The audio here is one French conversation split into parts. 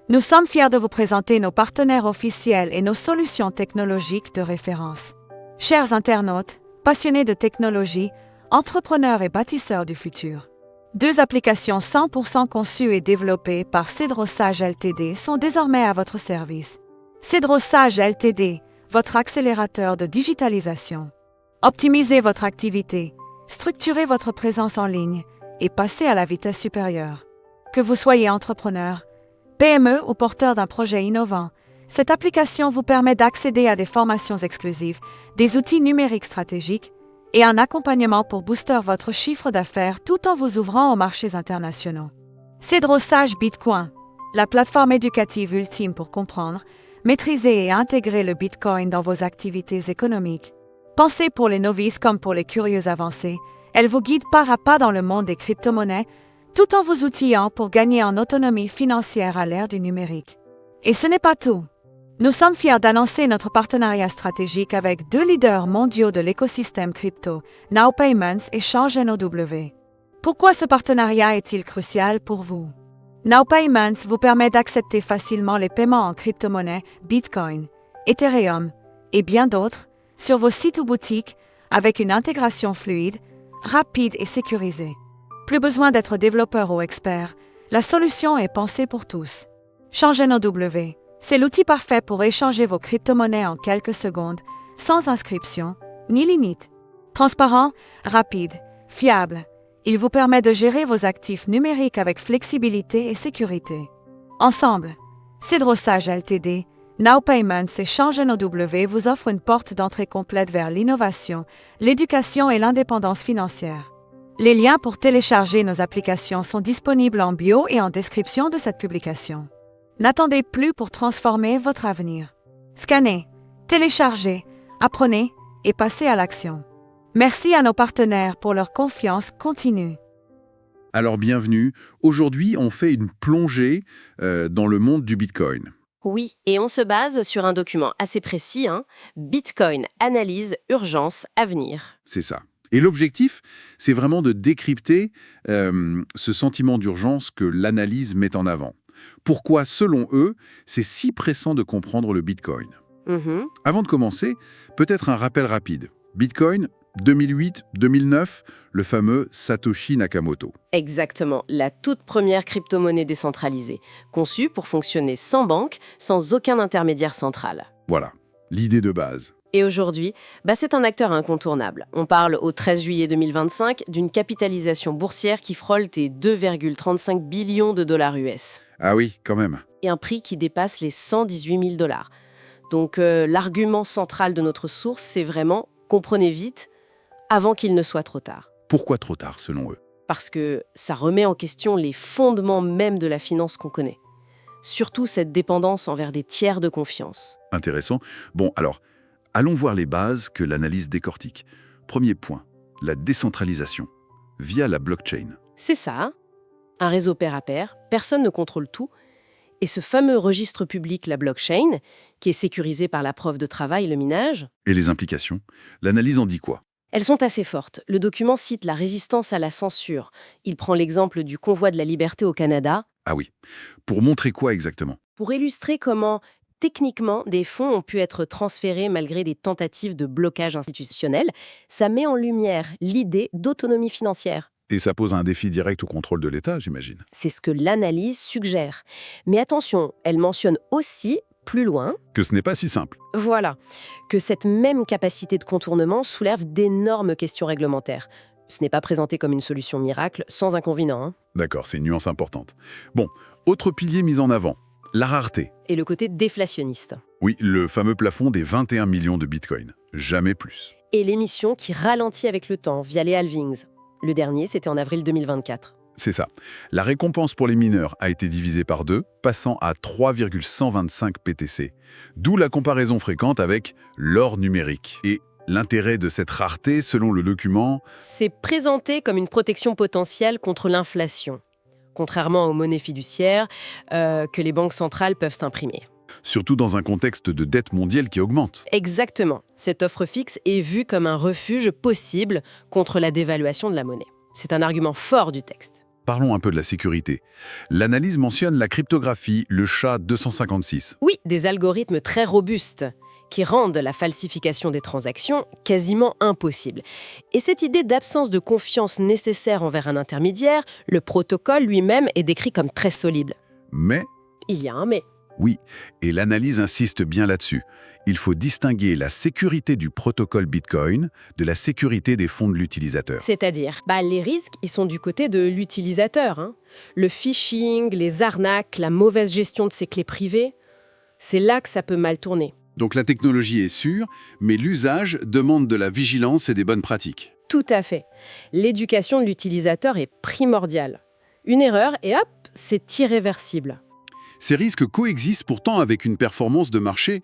Nous sommes fiers de vous présenter nos partenaires officiels et nos solutions technologiques de référence. Chers internautes, passionnés de technologie, entrepreneurs et bâtisseurs du futur, 2 applications 100% conçues et développées par Cedrosage Ltd sont désormais à votre service. Cedrosage Ltd, votre accélérateur de digitalisation. Optimisez votre activité, structurez votre présence en ligne et passez à la vitesse supérieure. Que vous soyez entrepreneur, PME ou porteur d'un projet innovant, cette application vous permet d'accéder à des formations exclusives, des outils numériques stratégiques et un accompagnement pour booster votre chiffre d'affaires tout en vous ouvrant aux marchés internationaux. Cedrosage Bitcoin, la plateforme éducative ultime pour comprendre, maîtriser et intégrer le Bitcoin dans vos activités économiques. Pensez pour les novices comme pour les curieux avancés, elle vous guide pas à pas dans le monde des crypto-monnaies, tout en vous outillant pour gagner en autonomie financière à l'ère du numérique. Et ce n'est pas tout. Nous sommes fiers d'annoncer notre partenariat stratégique avec 2 leaders mondiaux de l'écosystème crypto, Now Payments et Change NOW. Pourquoi ce partenariat est-il crucial pour vous? Now Payments vous permet d'accepter facilement les paiements en crypto-monnaie, Bitcoin, Ethereum et bien d'autres sur vos sites ou boutiques avec une intégration fluide, rapide et sécurisée. Plus besoin d'être développeur ou expert, la solution est pensée pour tous. Change NOW, c'est l'outil parfait pour échanger vos crypto-monnaies en quelques secondes, sans inscription ni limite. Transparent, rapide, fiable, il vous permet de gérer vos actifs numériques avec flexibilité et sécurité. Ensemble, Cedrosage Ltd, Now Payments et Change NOW vous offrent une porte d'entrée complète vers l'innovation, l'éducation et l'indépendance financière. Les liens pour télécharger nos applications sont disponibles en bio et en description de cette publication. N'attendez plus pour transformer votre avenir. Scannez, téléchargez, apprenez et passez à l'action. Merci à nos partenaires pour leur confiance continue. Alors bienvenue, aujourd'hui on fait une plongée dans le monde du Bitcoin. Oui, et on se base sur un document assez précis, Bitcoin, analyse, urgence, avenir. C'est ça. Et l'objectif, c'est vraiment de décrypter ce sentiment d'urgence que l'analyse met en avant. Pourquoi, selon eux, c'est si pressant de comprendre le Bitcoin? Avant de commencer, peut-être un rappel rapide. Bitcoin, 2008-2009, le fameux Satoshi Nakamoto. Exactement, la toute première crypto-monnaie décentralisée, conçue pour fonctionner sans banque, sans aucun intermédiaire central. Voilà, l'idée de base. Et aujourd'hui, c'est un acteur incontournable. On parle au 13 juillet 2025 d'une capitalisation boursière qui frôle les 2,35 billions de dollars US. Ah oui, quand même. Et un prix qui dépasse les 118 000 dollars. Donc l'argument central de notre source, c'est vraiment « comprenez vite » avant qu'il ne soit trop tard. Pourquoi trop tard, selon eux? Parce que ça remet en question les fondements même de la finance qu'on connaît. Surtout cette dépendance envers des tiers de confiance. Intéressant. Bon, alors, allons voir les bases que l'analyse décortique. Premier point, la décentralisation, via la blockchain. C'est ça, un réseau pair à pair, personne ne contrôle tout, et ce fameux registre public, la blockchain, qui est sécurisé par la preuve de travail, le minage. Et les implications? L'analyse en dit quoi? Elles sont assez fortes. Le document cite la résistance à la censure. Il prend l'exemple du convoi de la liberté au Canada. Ah oui. Pour montrer quoi exactement? Pour illustrer comment, techniquement, des fonds ont pu être transférés malgré des tentatives de blocage institutionnel. Ça met en lumière l'idée d'autonomie financière. Et ça pose un défi direct au contrôle de l'État, j'imagine. C'est ce que l'analyse suggère. Mais attention, elle mentionne aussi, plus loin, que ce n'est pas si simple. Voilà, que cette même capacité de contournement soulève d'énormes questions réglementaires. Ce n'est pas présenté comme une solution miracle, sans inconvénient. D'accord, c'est une nuance importante. Bon, autre pilier mis en avant, la rareté. Et le côté déflationniste. Oui, le fameux plafond des 21 millions de bitcoins. Jamais plus. Et l'émission qui ralentit avec le temps via les halvings. Le dernier, c'était en avril 2024. C'est ça. La récompense pour les mineurs a été divisée par 2, passant à 3,125 PTC. D'où la comparaison fréquente avec l'or numérique. Et l'intérêt de cette rareté, selon le document, c'est présenté comme une protection potentielle contre l'inflation, contrairement aux monnaies fiduciaires que les banques centrales peuvent imprimer. Surtout dans un contexte de dette mondiale qui augmente. Exactement. Cette offre fixe est vue comme un refuge possible contre la dévaluation de la monnaie. C'est un argument fort du texte. Parlons un peu de la sécurité. L'analyse mentionne la cryptographie, le SHA-256. Oui, des algorithmes très robustes qui rendent la falsification des transactions quasiment impossible. Et cette idée d'absence de confiance nécessaire envers un intermédiaire, le protocole lui-même est décrit comme très solide. Mais, Il y a un mais. oui, et l'analyse insiste bien là-dessus. Il faut distinguer la sécurité du protocole Bitcoin de la sécurité des fonds de l'utilisateur. C'est-à-dire, les risques, ils sont du côté de l'utilisateur, hein. Le phishing, les arnaques, la mauvaise gestion de ses clés privées, c'est là que ça peut mal tourner. Donc la technologie est sûre, mais l'usage demande de la vigilance et des bonnes pratiques. Tout à fait. L'éducation de l'utilisateur est primordiale. Une erreur et hop, c'est irréversible. Ces risques coexistent pourtant avec une performance de marché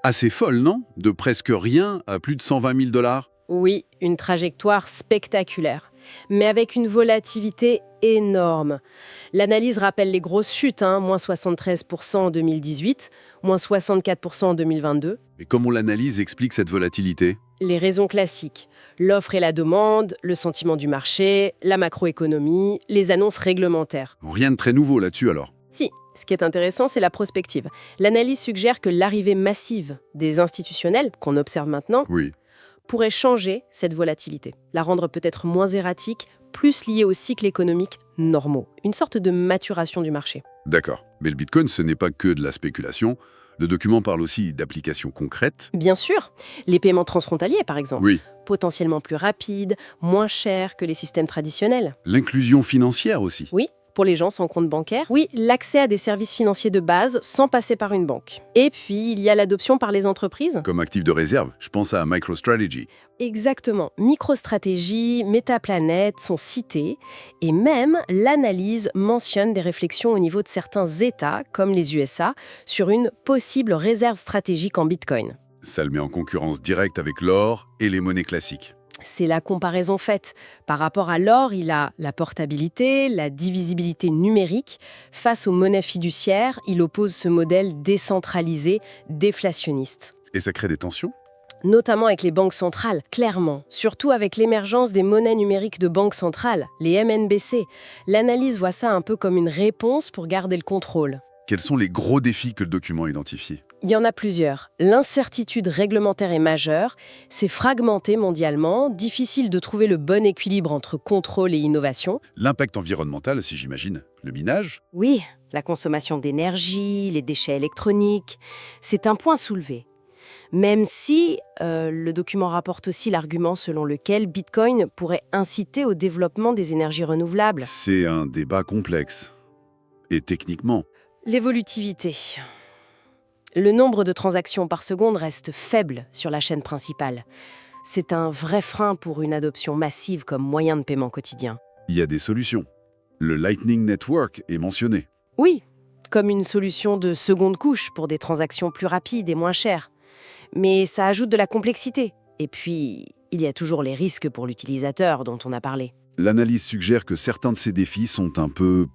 assez folle, non? De presque rien à plus de 120 000 $. Oui, une trajectoire spectaculaire, mais avec une volatilité énorme. L'analyse rappelle les grosses chutes, moins 73% en 2018, moins 64% en 2022. Mais comment l'analyse explique cette volatilité? Les raisons classiques, l'offre et la demande, le sentiment du marché, la macroéconomie, les annonces réglementaires. Rien de très nouveau là-dessus alors. Si, ce qui est intéressant, c'est la prospective. L'analyse suggère que l'arrivée massive des institutionnels, qu'on observe maintenant, Oui. pourrait changer cette volatilité, la rendre peut-être moins erratique, plus liée aux cycles économiques normaux, une sorte de maturation du marché. D'accord. Mais le Bitcoin, ce n'est pas que de la spéculation. Le document parle aussi d'applications concrètes. Bien sûr, les paiements transfrontaliers par exemple, Oui. potentiellement plus rapides, moins chers que les systèmes traditionnels. L'inclusion financière aussi. Oui, pour les gens sans compte bancaire. Oui, l'accès à des services financiers de base sans passer par une banque. Et puis, il y a l'adoption par les entreprises. Comme actif de réserve, je pense à MicroStrategy. Exactement. MicroStrategy, Metaplanet sont cités. Et même, l'analyse mentionne des réflexions au niveau de certains États, comme les USA, sur une possible réserve stratégique en Bitcoin. Ça le met en concurrence directe avec l'or et les monnaies classiques. C'est la comparaison faite. Par rapport à l'or, il a la portabilité, la divisibilité numérique. Face aux monnaies fiduciaires, il oppose ce modèle décentralisé, déflationniste. Et ça crée des tensions? Notamment avec les banques centrales, clairement. Surtout avec l'émergence des monnaies numériques de banques centrales, les MNBC. L'analyse voit ça un peu comme une réponse pour garder le contrôle. Quels sont les gros défis que le document identifie? Il y en a plusieurs. L'incertitude réglementaire est majeure, c'est fragmenté mondialement, difficile de trouver le bon équilibre entre contrôle et innovation. L'impact environnemental, si j'imagine. Le minage? Oui, la consommation d'énergie, les déchets électroniques, c'est un point soulevé. Même si le document rapporte aussi l'argument selon lequel Bitcoin pourrait inciter au développement des énergies renouvelables. C'est un débat complexe. Et techniquement, L'évolutivité. Le nombre de transactions par seconde reste faible sur la chaîne principale. C'est un vrai frein pour une adoption massive comme moyen de paiement quotidien. il y a des solutions. Le Lightning Network est mentionné. Oui, comme une solution de seconde couche pour des transactions plus rapides et moins chères. Mais ça ajoute de la complexité. Et puis, il y a toujours les risques pour l'utilisateur dont on a parlé. L'analyse suggère que certains de ces défis sont un peu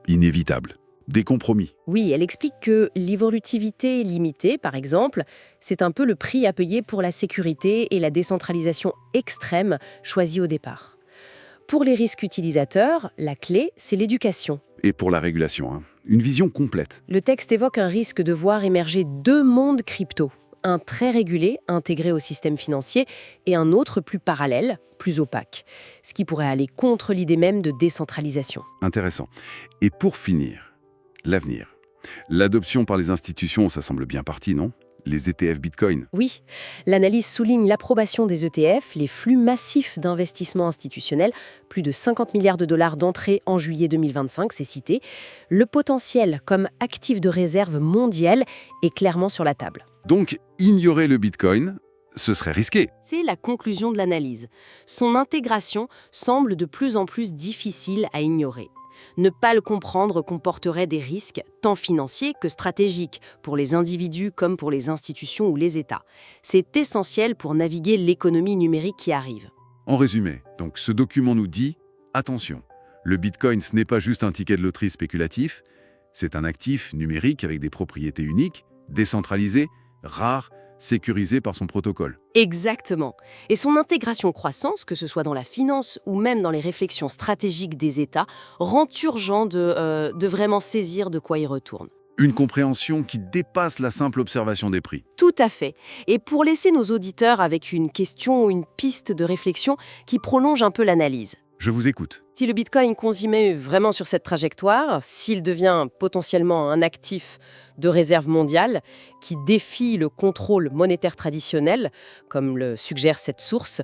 inévitables. Des compromis. Oui, elle explique que l'évolutivité limitée, par exemple, c'est un peu le prix à payer pour la sécurité et la décentralisation extrême choisie au départ. Pour les risques utilisateurs, la clé, c'est l'éducation. Et pour la régulation, une vision complète. Le texte évoque un risque de voir émerger deux mondes crypto. Un très régulé, intégré au système financier, et un autre plus parallèle, plus opaque. Ce qui pourrait aller contre l'idée même de décentralisation. Intéressant. Et pour finir, l'avenir. L'adoption par les institutions, ça semble bien parti, non? Les ETF Bitcoin. Oui, l'analyse souligne l'approbation des ETF, les flux massifs d'investissements institutionnels, plus de 50 milliards de dollars d'entrée en juillet 2025, c'est cité. Le potentiel comme actif de réserve mondial est clairement sur la table. Donc, ignorer le Bitcoin, ce serait risqué. C'est la conclusion de l'analyse. Son intégration semble de plus en plus difficile à ignorer. Ne pas le comprendre comporterait des risques, tant financiers que stratégiques, pour les individus comme pour les institutions ou les États. C'est essentiel pour naviguer l'économie numérique qui arrive. En résumé, donc ce document nous dit, attention, le Bitcoin, ce n'est pas juste un ticket de loterie spéculatif, c'est un actif numérique avec des propriétés uniques, décentralisé, rare, sécurisé par son protocole. Exactement. Et son intégration croissance, que ce soit dans la finance ou même dans les réflexions stratégiques des États, rend urgent de vraiment saisir de quoi il retourne. Une compréhension qui dépasse la simple observation des prix. Tout à fait. Et pour laisser nos auditeurs avec une question ou une piste de réflexion qui prolonge un peu l'analyse. Je vous écoute. Si le Bitcoin continue vraiment sur cette trajectoire, s'il devient potentiellement un actif de réserve mondiale qui défie le contrôle monétaire traditionnel, comme le suggère cette source,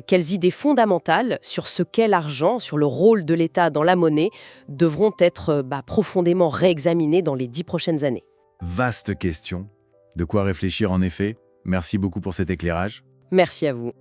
quelles idées fondamentales sur ce qu'est l'argent, sur le rôle de l'État dans la monnaie, devront être profondément réexaminées dans les 10 prochaines années? Vaste question. De quoi réfléchir en effet. Merci beaucoup pour cet éclairage. Merci à vous.